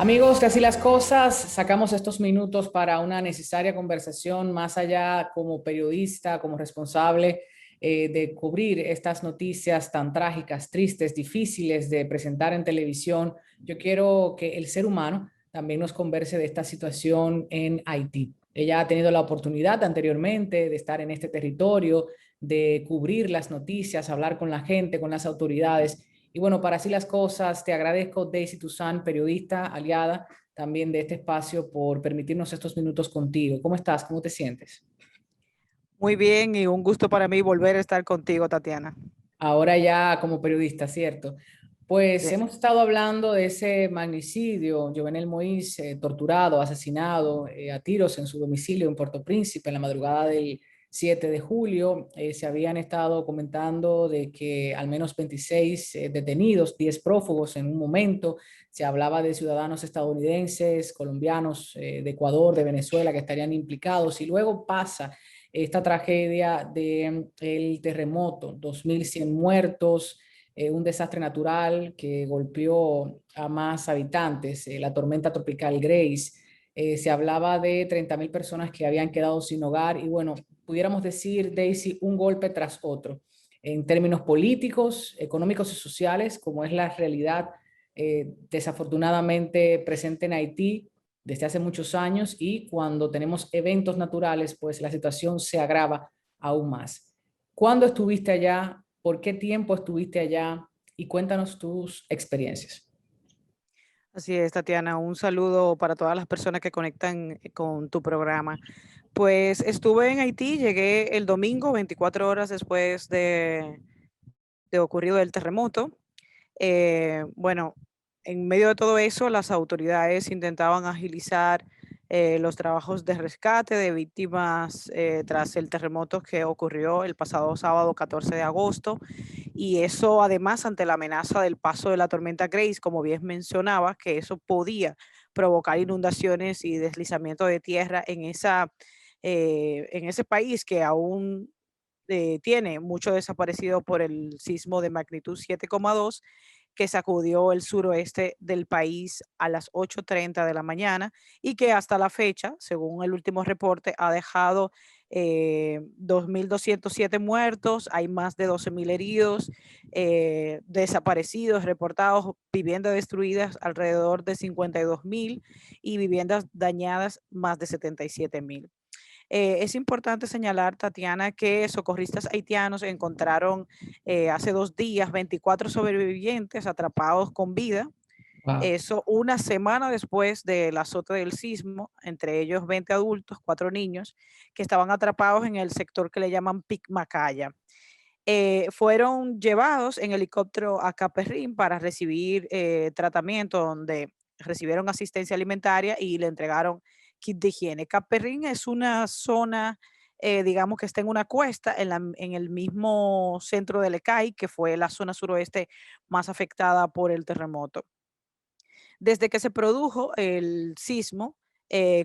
Amigos, que así las cosas, sacamos estos minutos para una necesaria conversación más allá como periodista, como responsable de cubrir estas noticias tan trágicas, tristes, difíciles de presentar en televisión. Yo quiero que el ser humano también nos converse de esta situación en Haití. Ella ha tenido la oportunidad anteriormente de estar en este territorio, de cubrir las noticias, hablar con la gente, con las autoridades. Y bueno, para así las cosas, te agradezco, Daisy Toussaint, periodista, aliada también de este espacio, por permitirnos estos minutos contigo. ¿Cómo estás? ¿Cómo te sientes? Muy bien y un gusto para mí volver a estar contigo, Tatiana. Ahora ya como periodista, ¿cierto? Pues Sí. hemos estado hablando de ese magnicidio, Jovenel Moïse, torturado, asesinado a tiros en su domicilio en Puerto Príncipe en la madrugada del 7 de julio. Se habían estado comentando de que al menos 26 detenidos, 10 prófugos en un momento. Se hablaba de ciudadanos estadounidenses, colombianos, de Ecuador, de Venezuela, que estarían implicados. Y luego pasa esta tragedia del terremoto, 2.100 muertos, un desastre natural que golpeó a más habitantes, la tormenta tropical Grace. Se hablaba de 30.000 personas que habían quedado sin hogar y bueno, pudiéramos decir, Daisy, un golpe tras otro en términos políticos, económicos y sociales, como es la realidad desafortunadamente presente en Haití desde hace muchos años, y cuando tenemos eventos naturales, pues la situación se agrava aún más. ¿Cuándo estuviste allá? ¿Por qué tiempo estuviste allá? Y cuéntanos tus experiencias. Así es, Tatiana. Un saludo para todas las personas que conectan con tu programa. Pues estuve en Haití, llegué el domingo, 24 horas después de ocurrido el terremoto. Bueno, en medio de todo eso, las autoridades intentaban agilizar los trabajos de rescate de víctimas tras el terremoto que ocurrió el pasado sábado 14 de agosto. Y eso además ante la amenaza del paso de la tormenta Grace, como bien mencionaba, que eso podía provocar inundaciones y deslizamiento de tierra en ese país que aún tiene mucho desaparecido por el sismo de magnitud 7,2 que sacudió el suroeste del país a las 8:30 de la mañana y que hasta la fecha, según el último reporte, ha dejado 2.207 muertos, hay más de 12.000 heridos, desaparecidos, reportados, viviendas destruidas alrededor de 52.000 y viviendas dañadas más de 77.000. Es importante señalar, Tatiana, que socorristas haitianos encontraron hace 2 días 24 sobrevivientes atrapados con vida. Wow. Eso una semana después del azote del sismo, entre ellos 20 adultos, 4 niños, que estaban atrapados en el sector que le llaman Picmacaya. Fueron llevados en helicóptero a Caperrín para recibir tratamiento, donde recibieron asistencia alimentaria y le entregaron kit de higiene. Caperrín es una zona, digamos que está en una cuesta en el mismo centro de Lecay, que fue la zona suroeste más afectada por el terremoto. Desde que se produjo el sismo,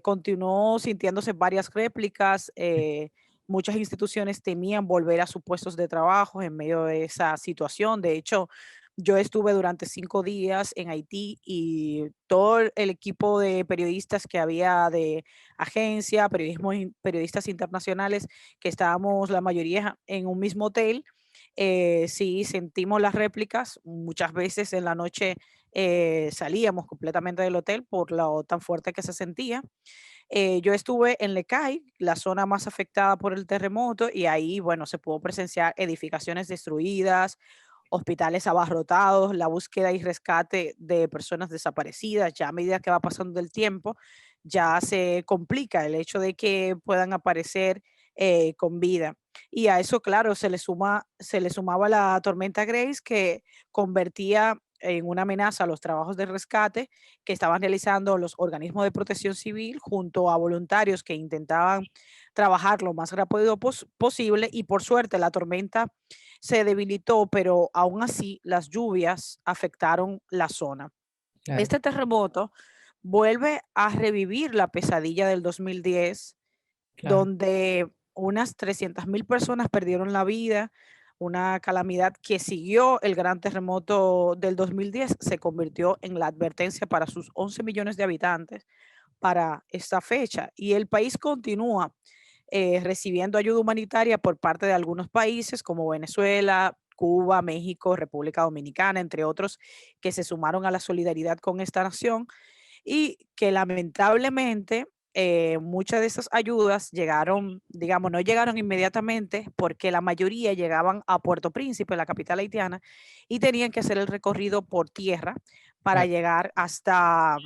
continuó sintiéndose varias réplicas. Muchas instituciones temían volver a sus puestos de trabajo en medio de esa situación. De hecho, yo estuve durante 5 días en Haití y todo el equipo de periodistas que había de agencia, periodistas internacionales, que estábamos la mayoría en un mismo hotel. Sí, sentimos las réplicas. Muchas veces en la noche salíamos completamente del hotel por lo tan fuerte que se sentía. Yo estuve en Lecay, la zona más afectada por el terremoto, y ahí, bueno, se pudo presenciar edificaciones destruidas, hospitales abarrotados, la búsqueda y rescate de personas desaparecidas. Ya a medida que va pasando el tiempo, ya se complica el hecho de que puedan aparecer con vida. Y a eso, claro, se le sumaba la tormenta Grace, que convertía en una amenaza a los trabajos de rescate que estaban realizando los organismos de protección civil junto a voluntarios que intentaban trabajar lo más rápido posible. Y por suerte la tormenta se debilitó, pero aún así las lluvias afectaron la zona. Claro, Este terremoto vuelve a revivir la pesadilla del 2010, claro. donde unas 300.000 personas perdieron la vida, una calamidad que siguió el gran terremoto del 2010, se convirtió en la advertencia para sus 11 millones de habitantes para esta fecha. Y el país continúa recibiendo ayuda humanitaria por parte de algunos países como Venezuela, Cuba, México, República Dominicana, entre otros, que se sumaron a la solidaridad con esta nación y que lamentablemente muchas de esas ayudas llegaron, digamos, no llegaron inmediatamente porque la mayoría llegaban a Puerto Príncipe, la capital haitiana, y tenían que hacer el recorrido por tierra para Claro. llegar hasta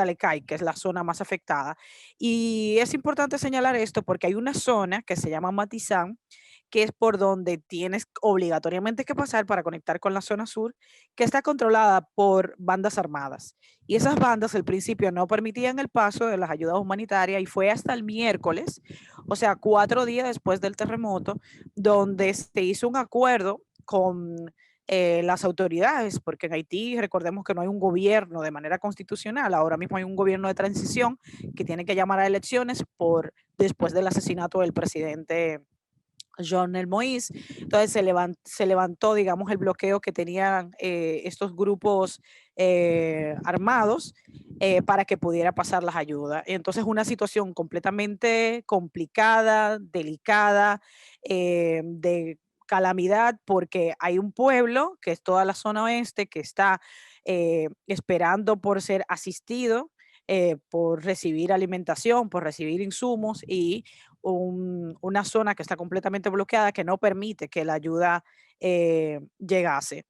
Lecay, que es la zona más afectada. Y es importante señalar esto porque hay una zona que se llama Matizán, que es por donde tienes obligatoriamente que pasar para conectar con la zona sur, que está controlada por bandas armadas. Y esas bandas al principio no permitían el paso de las ayudas humanitarias y fue hasta el miércoles, o sea, 4 días después del terremoto, donde se hizo un acuerdo con las autoridades, porque en Haití recordemos que no hay un gobierno de manera constitucional, ahora mismo hay un gobierno de transición que tiene que llamar a elecciones después del asesinato del presidente Jovenel Moïse. Entonces se levantó, digamos, el bloqueo que tenían estos grupos armados para que pudiera pasar las ayudas. Entonces una situación completamente complicada, delicada, de calamidad, porque hay un pueblo, que es toda la zona oeste, que está esperando por ser asistido, por recibir alimentación, por recibir insumos y una zona que está completamente bloqueada que no permite que la ayuda llegase.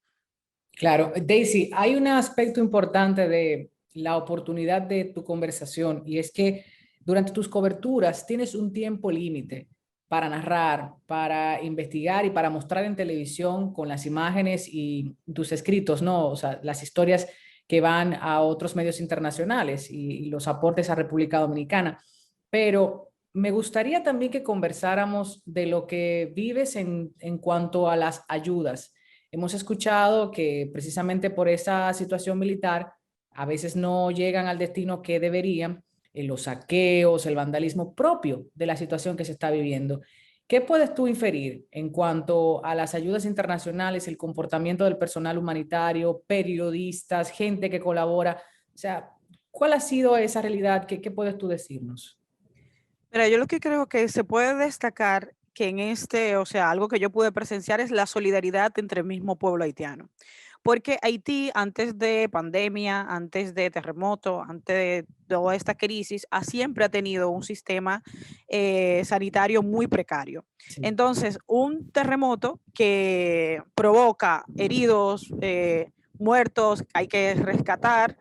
Claro, Daisy, hay un aspecto importante de la oportunidad de tu conversación y es que durante tus coberturas tienes un tiempo límite para narrar, para investigar y para mostrar en televisión con las imágenes y tus escritos, ¿no? O sea, las historias que van a otros medios internacionales y los aportes a República Dominicana. Pero me gustaría también que conversáramos de lo que vives en cuanto a las ayudas. Hemos escuchado que precisamente por esa situación militar a veces no llegan al destino que deberían, los saqueos, el vandalismo propio de la situación que se está viviendo. ¿Qué puedes tú inferir en cuanto a las ayudas internacionales, el comportamiento del personal humanitario, periodistas, gente que colabora? O sea, ¿cuál ha sido esa realidad? ¿Qué puedes tú decirnos? Mira, yo lo que creo que se puede destacar que en o sea, algo que yo pude presenciar es la solidaridad entre el mismo pueblo haitiano. Porque Haití, antes de pandemia, antes de terremoto, antes de toda esta crisis, siempre ha tenido un sistema sanitario muy precario. Sí, Entonces, un terremoto que provoca heridos, muertos, hay que rescatar,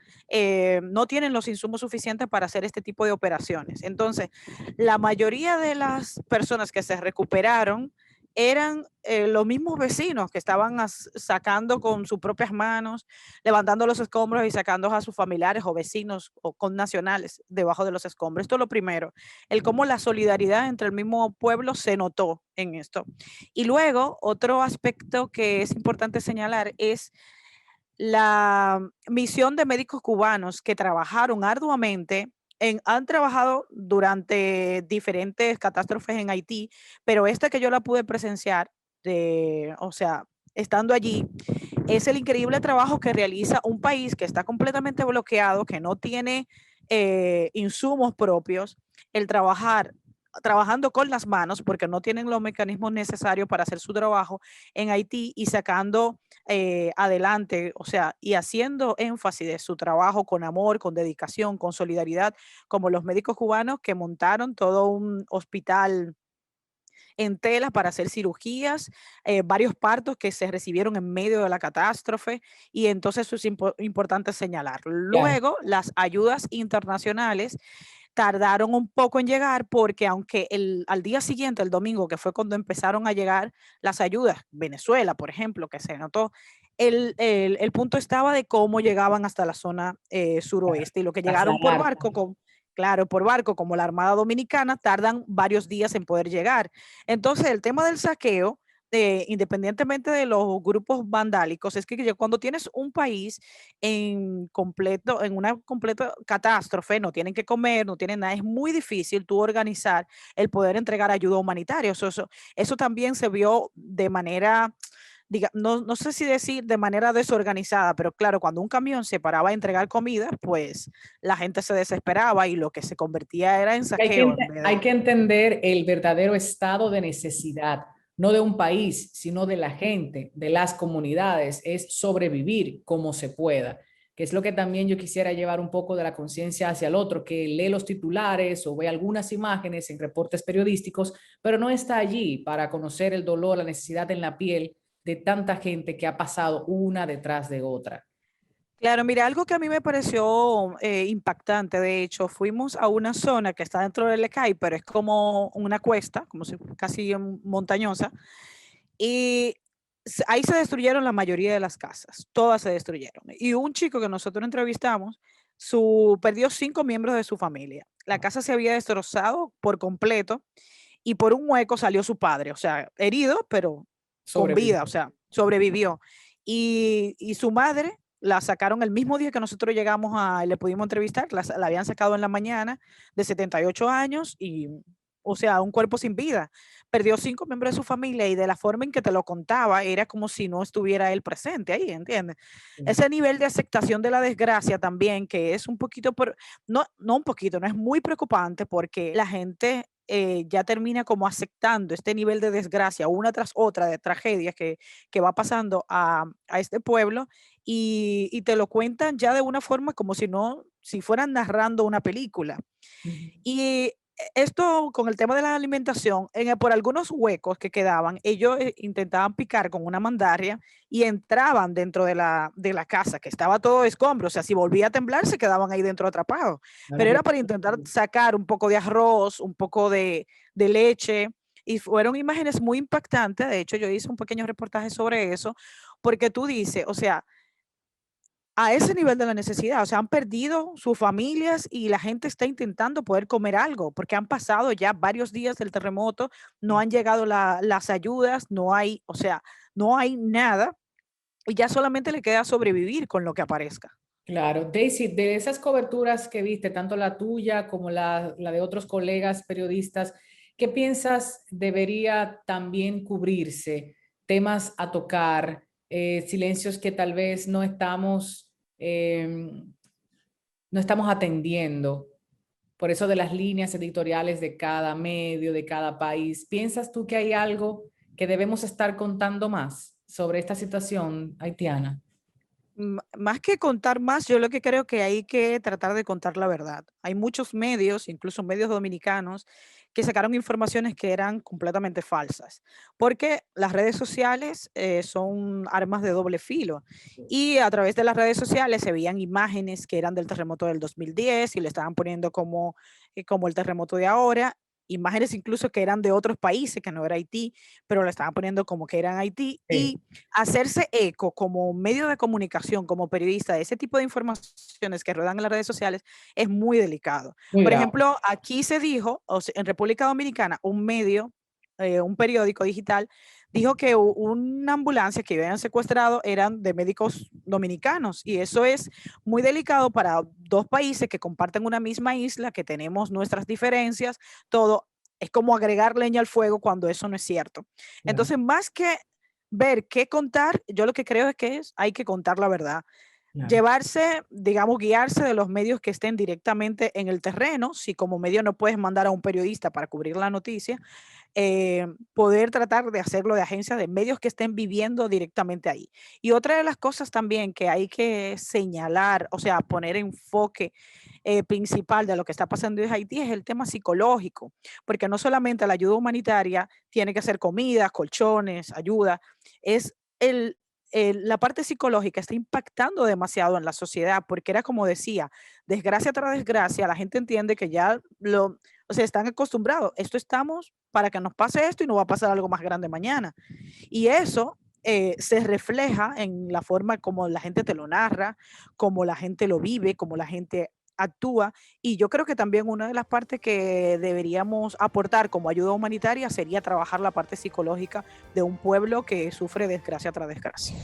no tienen los insumos suficientes para hacer este tipo de operaciones. Entonces, la mayoría de las personas que se recuperaron eran los mismos vecinos que estaban sacando con sus propias manos, levantando los escombros y sacando a sus familiares o vecinos o connacionales debajo de los escombros. Esto es lo primero, el cómo la solidaridad entre el mismo pueblo se notó en esto. Y luego, otro aspecto que es importante señalar es la misión de médicos cubanos que trabajaron arduamente han trabajado durante diferentes catástrofes en Haití, pero esta que yo la pude presenciar, o sea, estando allí, es el increíble trabajo que realiza un país que está completamente bloqueado, que no tiene insumos propios, el trabajando con las manos, porque no tienen los mecanismos necesarios para hacer su trabajo en Haití y sacando adelante, o sea, y haciendo énfasis de su trabajo con amor, con dedicación, con solidaridad, como los médicos cubanos que montaron todo un hospital en tela para hacer cirugías, varios partos que se recibieron en medio de la catástrofe y entonces eso es importante señalar. claro. Luego, las ayudas internacionales tardaron un poco en llegar porque aunque al día siguiente, el domingo, que fue cuando empezaron a llegar las ayudas, Venezuela, por ejemplo, que se notó, el punto estaba de cómo llegaban hasta la zona suroeste y lo que llegaron por Trasladar. barco, claro, por barco, como la Armada Dominicana, tardan varios días en poder llegar. Entonces, el tema del saqueo independientemente de los grupos vandálicos, es que cuando tienes un país en una completa catástrofe, no tienen que comer, no tienen nada, es muy difícil tú organizar el poder entregar ayuda humanitaria. Eso también se vio de manera, no sé si decir de manera desorganizada, pero claro, cuando un camión se paraba a entregar comida, pues la gente se desesperaba y lo que se convertía era en saqueo en vez Hay de... que entender el verdadero estado de necesidad, no de un país, sino de la gente, de las comunidades, es sobrevivir como se pueda, que es lo que también yo quisiera llevar un poco de la conciencia hacia el otro, que lee los titulares o ve algunas imágenes en reportes periodísticos, pero no está allí para conocer el dolor, la necesidad en la piel de tanta gente que ha pasado una detrás de otra. Claro, mira, algo que a mí me pareció impactante, de hecho, fuimos a una zona que está dentro del Lecay, pero es como una cuesta, como si casi montañosa, y ahí se destruyeron la mayoría de las casas, todas se destruyeron. Y un chico que nosotros entrevistamos, perdió 5 miembros de su familia. La casa se había destrozado por completo y por un hueco salió su padre, o sea, herido, pero con vida, o Sobrevivir. sea, sobrevivió. Y su madre la sacaron el mismo día que nosotros llegamos le pudimos entrevistar, la habían sacado en la mañana, de 78 años y, o sea, un cuerpo sin vida. Perdió 5 miembros de su familia y de la forma en que te lo contaba era como si no estuviera él presente ahí, ¿entiendes? Ese nivel de aceptación de la desgracia también, que es un poquito, no un poquito, no es muy preocupante porque la gente ya termina como aceptando este nivel de desgracia una tras otra de tragedias que va pasando a este pueblo y te lo cuentan ya de una forma como si no, si fueran narrando una película. Y esto con el tema de la alimentación, por algunos huecos que quedaban, ellos intentaban picar con una mandaria y entraban dentro de la casa, que estaba todo escombro. O sea, si volvía a temblar, se quedaban ahí dentro atrapados. Ahora Pero que era para intentar sacar un poco de arroz, un poco de leche. Y fueron imágenes muy impactantes. De hecho, yo hice un pequeño reportaje sobre eso, porque tú dices, o sea, a ese nivel de la necesidad, o sea, han perdido sus familias y la gente está intentando poder comer algo, porque han pasado ya varios días del terremoto, no han llegado las ayudas, no hay, o sea, no hay nada y ya solamente le queda sobrevivir con lo que aparezca. Claro, Daisy, de esas coberturas que viste, tanto la tuya como la de otros colegas periodistas, ¿qué piensas debería también cubrirse? Temas a tocar, silencios que tal vez no estamos atendiendo, por eso de las líneas editoriales de cada medio, de cada país. ¿Piensas tú que hay algo que debemos estar contando más sobre esta situación haitiana? Más que contar más, yo lo que creo que hay que tratar de contar la verdad. Hay muchos medios, incluso medios dominicanos, que sacaron informaciones que eran completamente falsas, porque las redes sociales son armas de doble filo y a través de las redes sociales se veían imágenes que eran del terremoto del 2010 y le estaban poniendo como el terremoto de ahora, imágenes incluso que eran de otros países, que no era Haití, pero le estaban poniendo como que eran Haití Sí, y hacerse eco como medio de comunicación, como periodista, de ese tipo de informaciones que ruedan en las redes sociales es muy delicado. muy Por grave. ejemplo, aquí se dijo, o sea, en República Dominicana, un medio, un periódico digital, dijo que una ambulancia que habían secuestrado eran de médicos dominicanos y eso es muy delicado para dos países que comparten una misma isla, que tenemos nuestras diferencias, todo. Es como agregar leña al fuego cuando eso no es cierto. Claro, Entonces, más que ver qué contar, yo lo que creo es que hay que contar la verdad. claro. Llevarse, digamos, guiarse de los medios que estén directamente en el terreno, si como medio no puedes mandar a un periodista para cubrir la noticia, poder tratar de hacerlo de agencias de medios que estén viviendo directamente ahí. Y otra de las cosas también que hay que señalar, o sea, poner enfoque principal de lo que está pasando en Haití es el tema psicológico, porque no solamente la ayuda humanitaria tiene que ser comida, colchones, ayuda, es la parte psicológica está impactando demasiado en la sociedad, porque era como decía, desgracia tras desgracia, la gente entiende que ya o sea, están acostumbrados, esto estamos para que nos pase esto y no va a pasar algo más grande mañana. Y eso se refleja en la forma como la gente te lo narra, como la gente lo vive, como la gente actúa, y yo creo que también una de las partes que deberíamos aportar como ayuda humanitaria sería trabajar la parte psicológica de un pueblo que sufre desgracia tras desgracia.